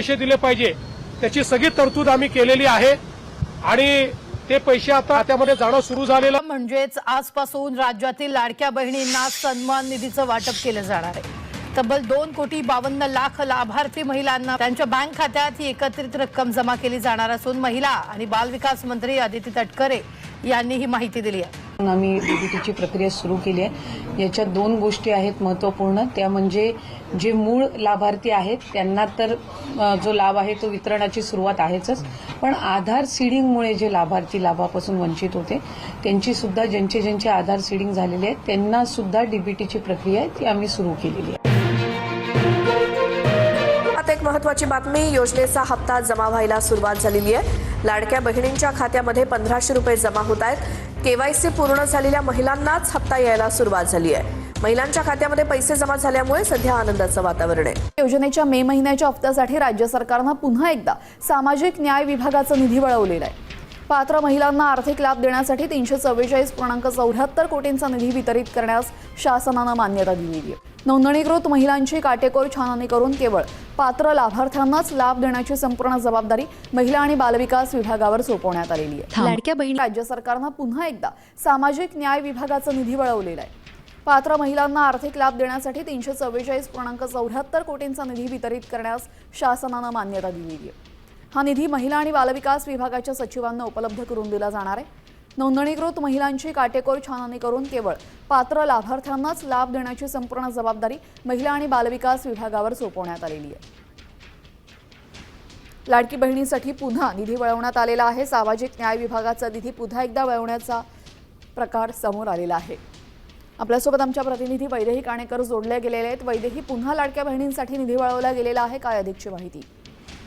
पैसे दिले पाहिजे त्याची सगळी तरतूद आम्ही केलेली आहे आणि ते पैसे आता खात्यामध्ये जाणं सुरू झालेलं. म्हणजेच आजपासून राज्यातील लाडक्या बहिणींना सन्मान निधीचं वाटप केलं जाणार आहे. तब्बल 2,52,00,000 लाभार्थी महिलांना त्यांच्या बँक खात्यात ही एकत्रित रक्कम जमा केली जाणार असून महिला आणि बालविकास मंत्री अदिती तटकरे यांनी ही माहिती दिली आहे. आम्ही डीबीटीची प्रक्रिया सुरू केली आहे. याच्यात 2 गोष्टी आहेत महत्त्वपूर्ण. त्या म्हणजे जे मूळ लाभार्थी आहेत त्यांना तर जो लाभ आहे तो वितरणाची सुरुवात आहेच, पण आधार सीडिंगमुळे जे लाभार्थी लाभापासून वंचित होते त्यांची सुद्धा ज्यांचे आधार सीडिंग झालेले आहेत त्यांना सुद्धा डीबीटीची प्रक्रिया आहे ती आम्ही सुरू केलेली आहे. एक महत्त्वाची बातमी, योजनेचा हप्ता जमा व्हायला सुरुवात झालेली आहे. लाडक्या बहिणींच्या खात्यामध्ये 1,500 रुपये जमा होत आहेत. केवायसी पूर्ण झालेल्या महिलांनाच हप्ता यायला सुरुवात झाली आहे. महिलांच्या खात्यामध्ये पैसे जमा झाल्यामुळे सध्या आनंदाचं वातावरण आहे. योजनेच्या मे महिन्याच्या हप्त्यासाठी राज्य सरकारनं पुन्हा एकदा सामाजिक न्याय विभागाचा निधी वळवलेला आहे. पात्र महिलांना आर्थिक लाभ देण्यासाठी 344.74 कोटींचा निधी वितरित करण्यास शासनानं मान्यता दिलेली आहे. नोंदणीकृत महिलांची काटेकोर छाननी करून केवळ पात्र लाभार्थ्यांनाच लाभ देण्याची संपूर्ण जबाबदारी महिला आणि बालविकास विभागावर सोपवण्यात आलेली आहे. लाडक्या बहिणी राज्य सरकारनं पुन्हा एकदा सामाजिक न्याय विभागाचा निधी वळवलेला आहे. पात्र महिलांना आर्थिक लाभ देण्यासाठी 344.74 कोटींचा निधी वितरित करण्यास शासनानं मान्यता दिलेली आहे. हा निधी महिला आणि बालविकास विभागाच्या सचिवांना उपलब्ध करून दिला जाणार आहे. नोंदणीकृत महिलांची काटेकोर छाननी करून केवळ पात्र लाभार्थ्यांनाच लाभ देण्याची संपूर्ण जबाबदारी महिला आणि बालविकास विभागावर सोपवण्यात आलेली आहे. लाडकी बहिणींसाठी पुन्हा निधी वळवण्यात आलेला आहे. सामाजिक न्याय विभागाचा निधी पुन्हा एकदा वळवण्याचा प्रकार समोर आलेला आहे. आपल्यासोबत आमच्या प्रतिनिधी वैदेही काणेकर जोडले गेलेले आहेत. वैदेही, पुन्हा लाडक्या बहिणींसाठी निधी वळवला गेलेला आहे, काय अधिकची माहिती?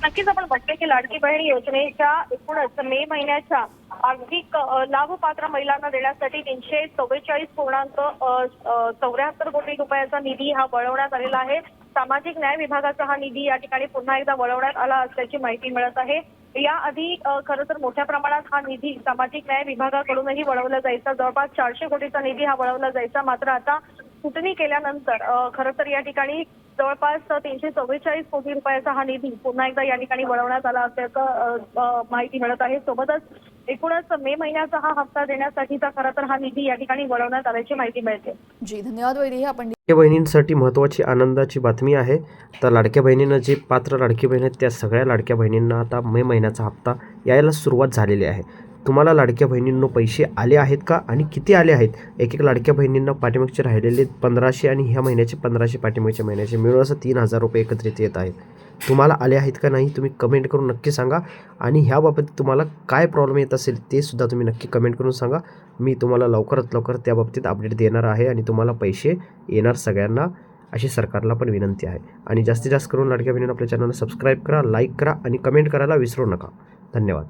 नक्कीच आपण बघतोय की लाडकी बहीण योजनेच्या एकूणच मे महिन्याच्या आर्थिक लाभपात्र महिलांना देण्यासाठी 344.74 कोटी रुपयाचा निधी हा वळवण्यात आलेला आहे. सामाजिक न्याय विभागाचा हा निधी या ठिकाणी पुन्हा एकदा वळवण्यात आला असल्याची माहिती मिळत आहे. याआधी खरं तर मोठ्या प्रमाणात हा निधी सामाजिक न्याय विभागाकडूनही वळवला जायचा. जवळपास 400 कोटीचा निधी हा वळवला जायचा. मात्र आता सुटणी केल्यानंतर खरं तर या ठिकाणी जवळपास 344 कोटी रुपयाचा हा निधी पुन्हा एकदा या ठिकाणी वळवण्यात आला असल्याचं माहिती मिळत आहे. सोबतच एकूणच मे महिन्याचा हा हप्ता देण्यासाठीचा खरं तर हा निधी या ठिकाणी वळवण्यात आल्याची माहिती मिळते. जी, धन्यवाद वैदेही. आपण लाडक्या बहिणींसाठी महत्त्वाची आनंदाची बातमी आहे. तर लाडक्या बहिणींना जे पात्र लाडकी बहीण आहेत त्या सगळ्या लाडक्या बहिणींना आता मे महिन्याचा हप्ता यायला सुरुवात झालेली आहे. तुम्हाला लाडक्या बहिणींनो पैसे आले आहेत का आणि किती आले आहेत? एक लाडक्या बहिणींना पाठीमागचे राहिलेले 1,500 आणि ह्या महिन्याचे 1,500 पाठीमागच्या महिन्याचे मिळून असं 3,000 रुपये एकत्रित येत आहेत. तुम्हाला आले आहेत का नाही तुम्ही कमेंट करून नक्की सांगा. आणि ह्याबाबत तुम्हाला काय प्रॉब्लेम येत असेल ते सुद्धा तुम्ही नक्की कमेंट करून सांगा. मी तुम्हाला लवकरात लवकर त्याबाबतीत अपडेट देणार आहे आणि तुम्हाला पैसे येणार सगळ्यांना अशी सरकारला पण विनंती आहे. आणि जास्तीत जास्त करून लाडक्या बहिणींना आपल्या चॅनलला सबस्क्राईब करा, लाईक करा आणि कमेंट करायला विसरू नका. धन्यवाद.